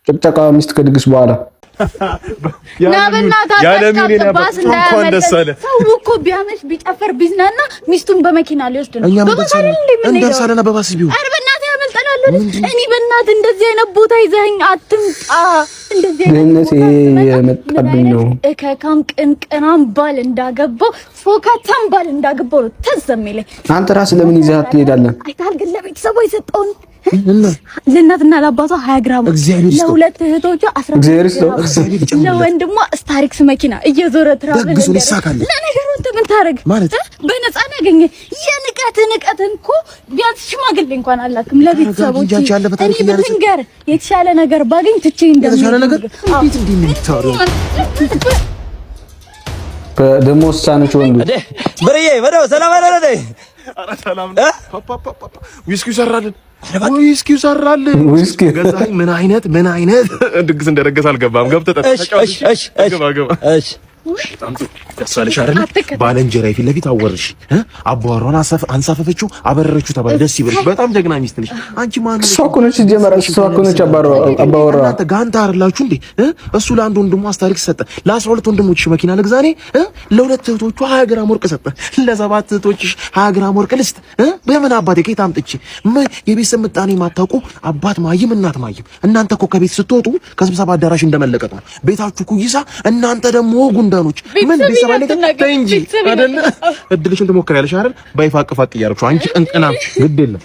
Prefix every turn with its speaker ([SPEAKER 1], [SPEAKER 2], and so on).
[SPEAKER 1] ጨቅጨቃ ሚስት ከድግስ በኋላ
[SPEAKER 2] ሰው እኮ ቢያመሽ ቢጨፈር ቢዝናና ሚስቱን በመኪና ሊወስድ ነው።
[SPEAKER 3] እንደምሳለና በባስ ቢው
[SPEAKER 2] አረ በእናትህ ያመልጠናል። እኔ በእናትህ እንደዚህ አይነት ቦታ ይዘኸኝ አትምጣ። እንደዚህ
[SPEAKER 1] አይነት የመጣብኝ ነው።
[SPEAKER 2] እከካም ቅንቅናም ባል እንዳገባው ፎካታም ባል እንዳገባው ነው ተዘመለኝ።
[SPEAKER 1] አንተ ራስህ ለምን ይዘህ ትሄዳለህ?
[SPEAKER 2] አይታል ግን ለቤተሰቡ የሰጠውን ለእናትና ለአባቷ 20 ግራም ለሁለት እህቶቿ 15 ግራም ለወንድሟ ስታሪክስ መኪና እየዞረ ትራቨል ለነገሩ ምን ታረግ በነፃ ነው ያገኘ። የንቀትን እኮ ቢያንስ ሽማግሌ እንኳን አላክም ለቤተሰቦች። እኔ ብትንገር የተሻለ ነገር ባገኝ ትቼ
[SPEAKER 3] የተሻለ ነገር እንዴት እንደሚታሩ
[SPEAKER 1] ደግሞ ወሳነች ወንዱ
[SPEAKER 4] ብርዬ ወደው ሰላም አለለ።
[SPEAKER 3] ኧረ ሰላም ነው ፓፓ ዊስኪው ሰራልን ዊስኪው ሰራልን ዊስኪ ገዛኝ። ምን አይነት ድግስ እንደደገስ አልገባም። ገብተህ ተጫወት። እሺ ደሳለሽ አይደል? ባለንጀራዬ ፊት ለፊት አወርሽ አባወራውን አንሳፈፈችው አበረረችው ተባለ። ደስ ይበልሽ። በጣም ጀግና ሚስት ነሽ አንቺ። ማን ነው
[SPEAKER 1] ሶኮነች ጀመረ ሶኮነች አባወራ
[SPEAKER 3] አንተ ጋንታ አይደላችሁ እንዴ? እሱ ለአንድ ወንድሙ አስታሪክ ሰጠ። ለ12 ወንድሞችሽ መኪና ልግዛኔ ለሁለት እህቶቹ 20 ግራም ወርቅ ሰጠ። ለሰባት እህቶችሽ 20 ግራም ወርቅ ልስጥ። በምን አባቴ ከየት አምጥቼ? የቤተሰብ ምጣኔ ማታውቁ አባት ማይም እናት ማይም። እናንተ እኮ ከቤት ስትወጡ ከስብሰባ አዳራሽ እንደመለቀጥ ነው ቤታችሁ ኩይሳ። እናንተ ደግሞ ጉንዳኖች ምን ቢሰባለ እንጂ አይደል? እድልሽን ትሞክሪያለሽ አይደል? ባይፋቅ ፋቅ እያደረግሽው አንቺ ቅንቅናም ግድ የለም